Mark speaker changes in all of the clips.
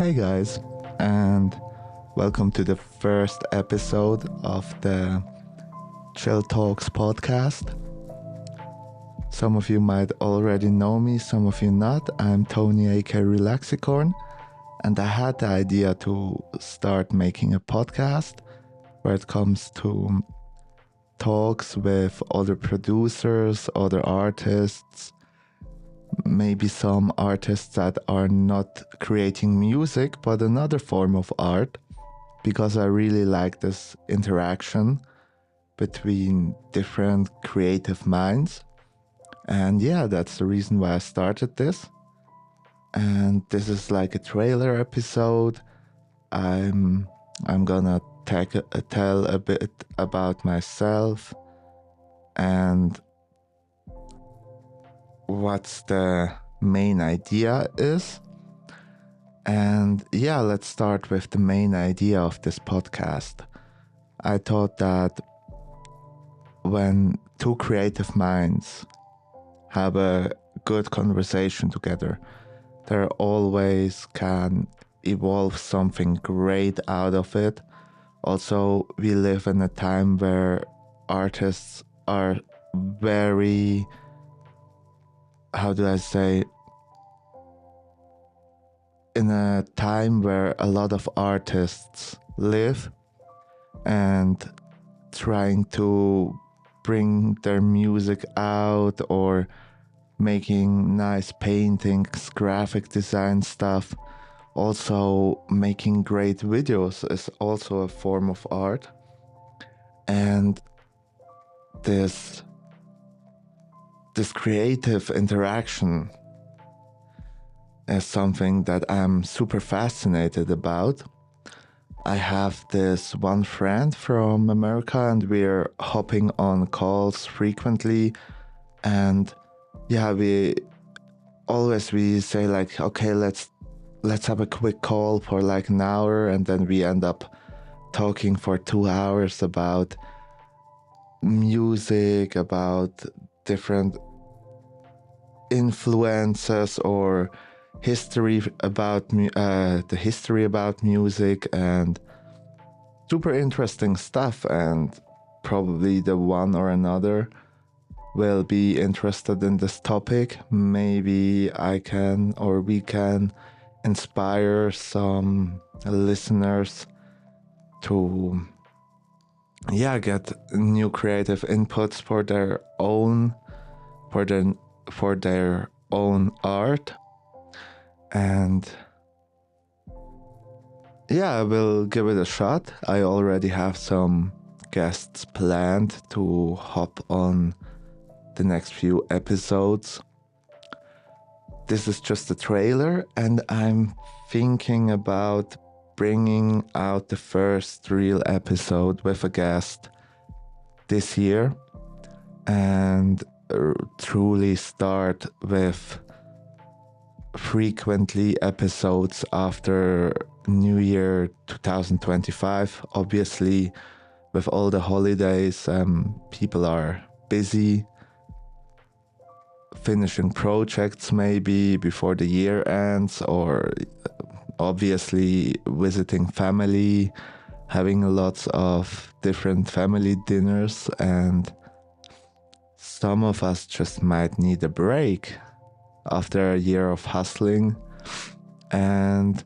Speaker 1: Hey guys, and welcome to the first episode of the Chill Talks podcast. Some of you might already know me, some of you not. I'm Tony, aka Relaxicorn, and I had the idea to start making a podcast where it comes to talks with other producers, other artists, maybe some artists that are not creating music but another form of art, because I really like this interaction between different creative minds. And yeah, that's the reason why I started this. And this is like a trailer episode. I'm gonna tell a bit about myself and what's the main idea is. And yeah, let's start with the main idea of this podcast. I thought that when two creative minds have a good conversation together, there always can evolve something great out of it. Also, we live in a time where artists are very, how do I say, in a time where a lot of artists live and trying to bring their music out or making nice paintings, graphic design stuff. Also, making great videos is also a form of art. And this creative interaction is something that I'm super fascinated about. I have this one friend from America and we're hopping on calls frequently. And yeah, we say like, okay, let's have a quick call for like an hour, and then we end up talking for 2 hours about music, about different influences or history about the history about music, and super interesting stuff. And probably the one or another will be interested in this topic. Maybe I can or we can inspire some listeners to get new creative inputs for their own art. And yeah, I will give it a shot. I already have some guests planned to hop on the next few episodes. This is just a trailer, and I'm thinking about bringing out the first real episode with a guest this year, and truly start with frequently episodes after New Year 2025. Obviously, with all the holidays, people are busy finishing projects maybe before the year ends, or obviously visiting family, having lots of different family dinners, and some of us just might need a break after a year of hustling. And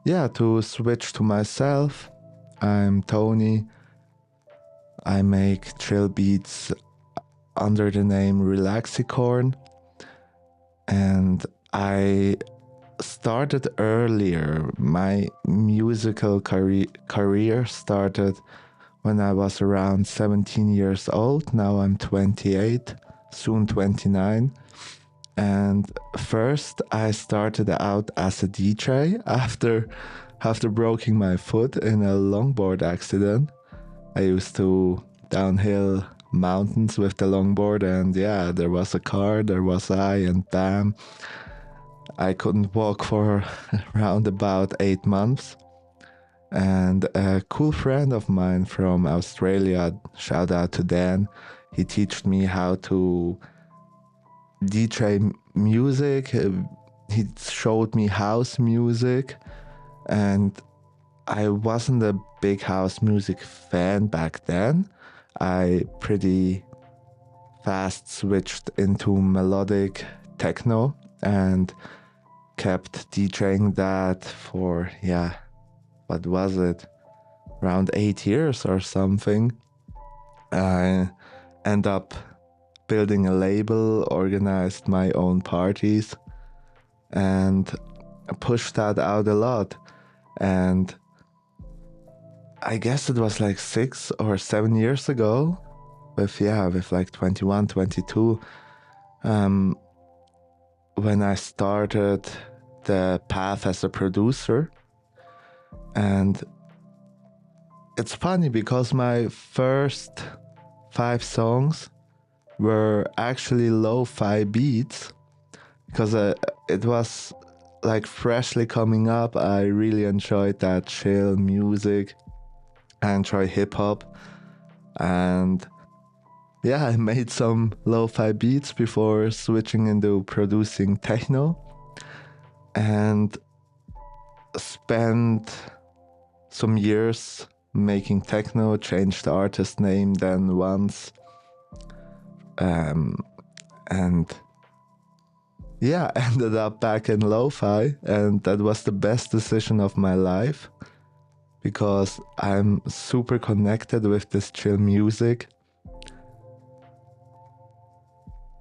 Speaker 1: yeah, to switch to myself, I'm Tony. I make chill beats under the name Relaxicorn, and I started earlier. My musical career started when I was around 17 years old. Now I'm 28, soon 29. And first I started out as a DJ after breaking my foot in a longboard accident. I used to downhill mountains with the longboard, and yeah, there was a car, there was I, and bam, I couldn't walk for around about 8 months. And a cool friend of mine from Australia, shout out to Dan, he taught me how to DJ music. He showed me house music, And I wasn't a big house music fan back then. I pretty fast switched into melodic techno and kept DJing that for, what was it? Around 8 years or something. I end up building a label, organized my own parties, and pushed that out a lot. And I guess it was like 6 or 7 years ago, with like 21, 22, when I started the path as a producer. And it's funny because my first 5 songs were actually lo-fi beats, because it was like freshly coming up. I really enjoyed that chill music. I enjoy hip-hop, and I made some lo-fi beats before switching into producing techno, and spent some years making techno, changed the artist name then once, and ended up back in lo-fi, and that was the best decision of my life, because I'm super connected with this chill music.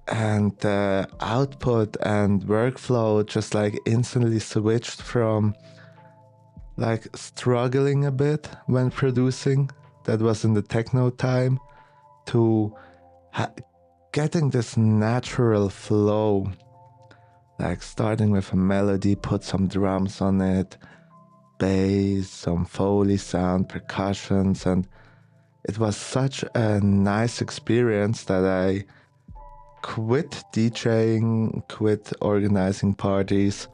Speaker 1: And the output and workflow just like instantly switched from like struggling a bit when producing, that was in the techno time, to getting this natural flow, like starting with a melody, put some drums on it, bass, some Foley sound, percussions, and it was such a nice experience that I quit DJing, quit organizing parties,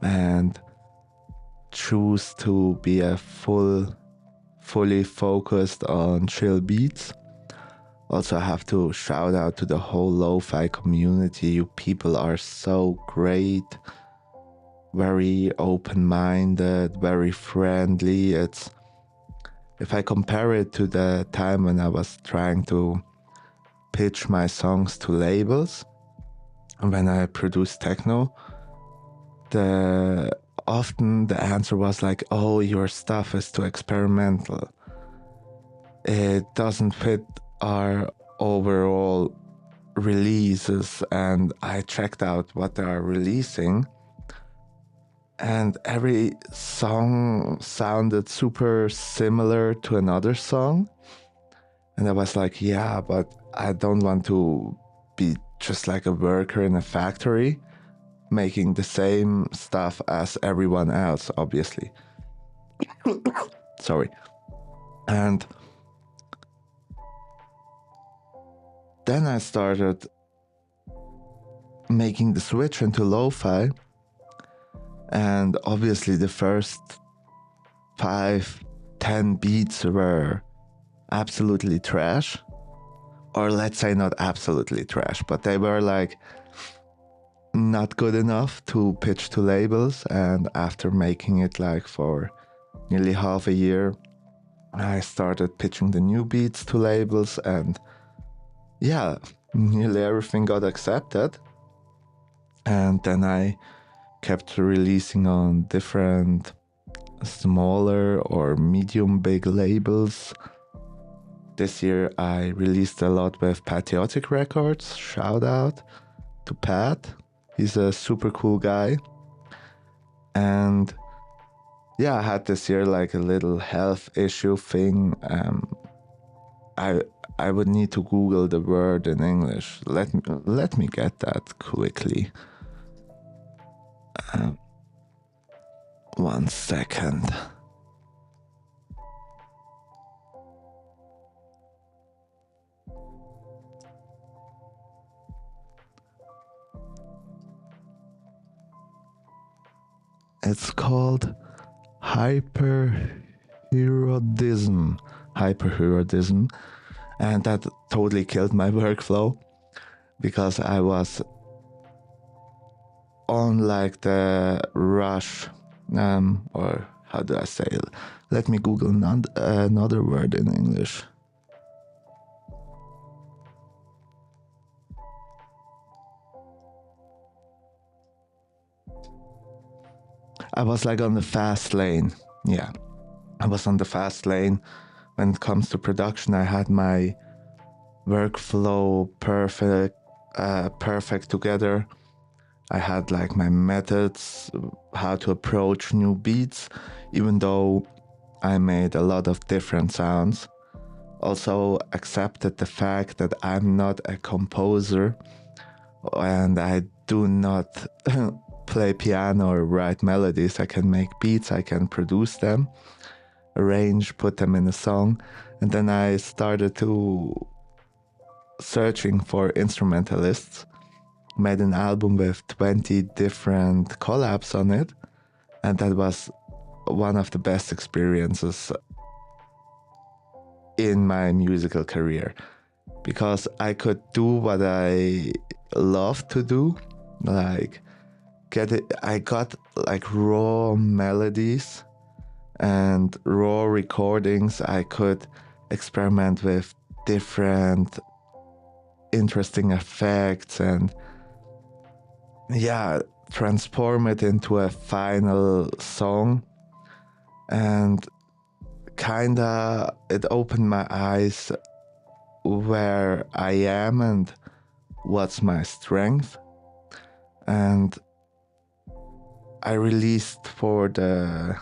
Speaker 1: and choose to be fully focused on chill beats. Also, I have to shout out to the whole lo-fi community. You people are so great, very open-minded, very friendly. If I compare it to the time when I was trying to pitch my songs to labels, and when I produced techno, often the answer was like, oh, your stuff is too experimental. It doesn't fit our overall releases. And I checked out what they are releasing, and every song sounded super similar to another song. And I was like, yeah, but I don't want to be just like a worker in a factory making the same stuff as everyone else, obviously. Sorry. And then I started making the switch into lo-fi, and obviously the first 5-10 beats were absolutely trash, or let's say not absolutely trash, but they were like not good enough to pitch to labels. And after making it like for nearly half a year, I started pitching the new beats to labels, and nearly everything got accepted. And then I kept releasing on different smaller or medium big labels. This year I released a lot with Patriotic Records. Shout out to Pat. He's a super cool guy. And I had this year like a little health issue thing. I would need to Google the word in English. Let me get that quickly. 1 second. It's called hyperthyroidism, and that totally killed my workflow, because I was on like the rush, or how do I say it? Let me Google another word in English. I was like on the fast lane. Yeah, I was on the fast lane. When it comes to production, I had my workflow perfect together. I had like my methods, how to approach new beats, even though I made a lot of different sounds. Also accepted the fact that I'm not a composer and I do not play piano or write melodies. I can make beats, I can produce them, arrange, put them in a song. And then I started to searching for instrumentalists, made an album with 20 different collabs on it, and that was one of the best experiences in my musical career, because I could do what I love to do, like I got like raw melodies and raw recordings. I could experiment with different interesting effects and transform it into a final song. And kinda it opened my eyes where I am and what's my strength. And I released for the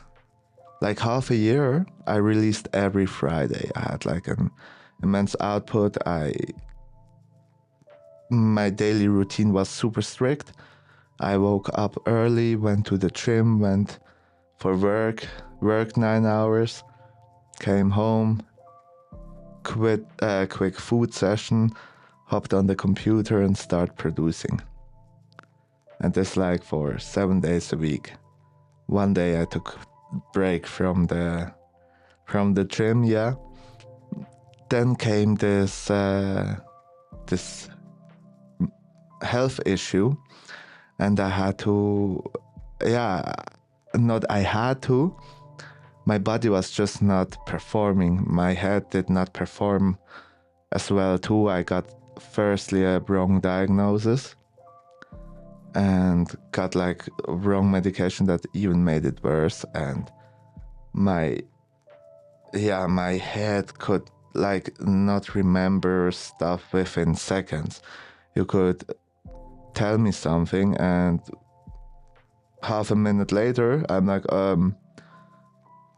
Speaker 1: like half a year, I released every Friday. I had like an immense output. My daily routine was super strict. I woke up early, went to the gym, went for worked 9 hours, came home, quick food session, hopped on the computer and start producing. And this like for 7 days a week. One day I took break from the gym, yeah. Then came this health issue, and I had to, my body was just not performing. My head did not perform as well too. I got firstly a wrong diagnosis and got like wrong medication that even made it worse. And my head could like not remember stuff within seconds. You could tell me something and half a minute later I'm like,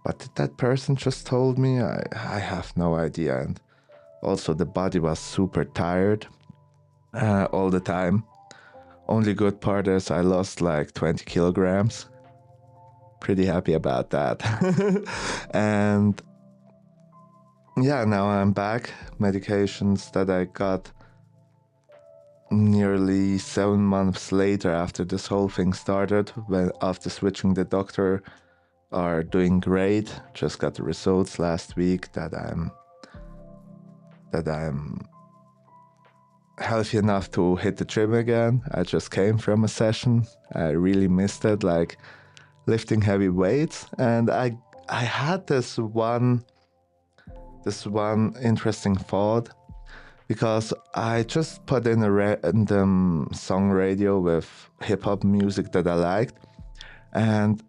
Speaker 1: what did that person just told me? I have no idea. And also the body was super tired all the time. Only good part is I lost like 20 kilograms. Pretty happy about that. And yeah, now I'm back. Medications that I got nearly 7 months later after this whole thing started, after switching the doctor, are doing great. Just got the results last week that I'm healthy enough to hit the gym again. I just came from a session. I really missed it, like lifting heavy weights. And I had this one interesting thought, because I just put in a random song radio with hip-hop music that I liked, and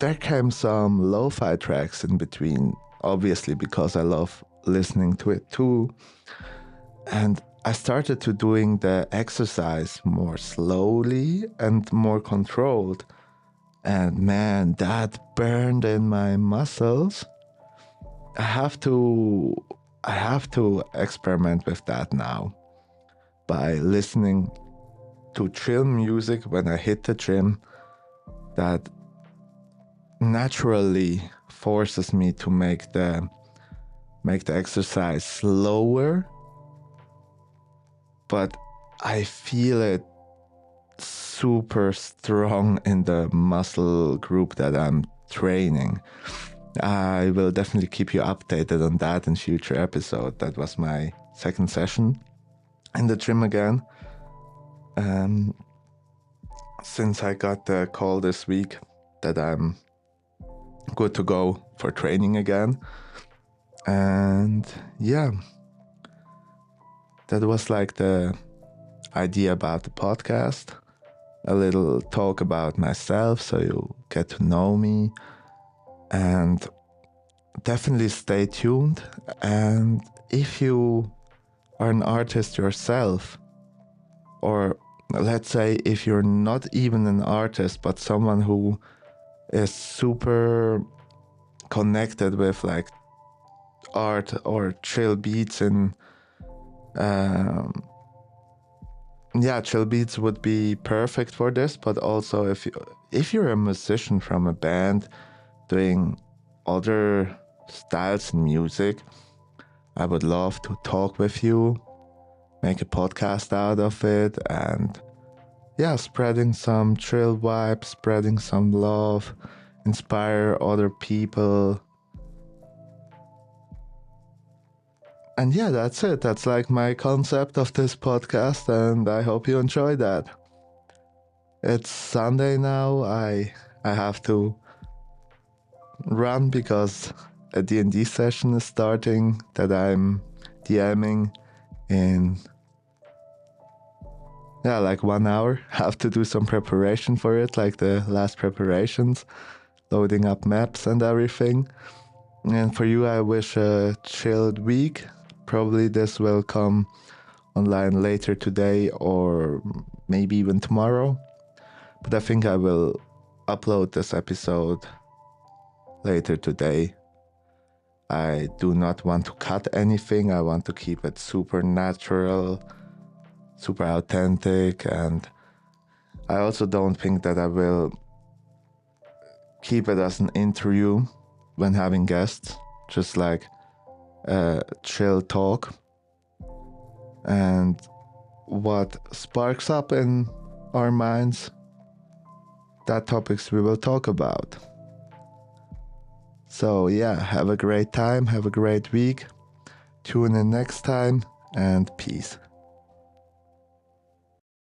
Speaker 1: there came some lo-fi tracks in between, obviously because I love listening to it too. And I started to doing the exercise more slowly and more controlled. And man, that burned in my muscles. I have to experiment with that now by listening to chill music when I hit the gym that naturally forces me to make the exercise slower, but I feel it super strong in the muscle group that I'm training. I will definitely keep you updated on that in future episode. That was my second session in the gym again. Since I got the call this week that I'm good to go for training again. And yeah, that was like the idea about the podcast. A little talk about myself so you get to know me. And definitely stay tuned. And if you are an artist yourself, or let's say if you're not even an artist, but someone who is super connected with like art or chill beats, and chill beats would be perfect for this. But also if you're a musician from a band doing other styles in music, I would love to talk with you, make a podcast out of it, and spreading some chill vibes, spreading some love, inspire other people. And that's it. That's like my concept of this podcast, and I hope you enjoy that. It's Sunday now. I have to run because a D&D session is starting that I'm DMing in like 1 hour. Have to do some preparation for it, like the last preparations, loading up maps and everything. And for you, I wish a chilled week. Probably this will come online later today or maybe even tomorrow. But I think I will upload this episode later today. I do not want to cut anything. I want to keep it super natural, super authentic. And I also don't think that I will keep it as an interview when having guests, just like a chill talk. And what sparks up in our minds, that topics we will talk about. So have a great time, have a great week. Tune in next time, and peace.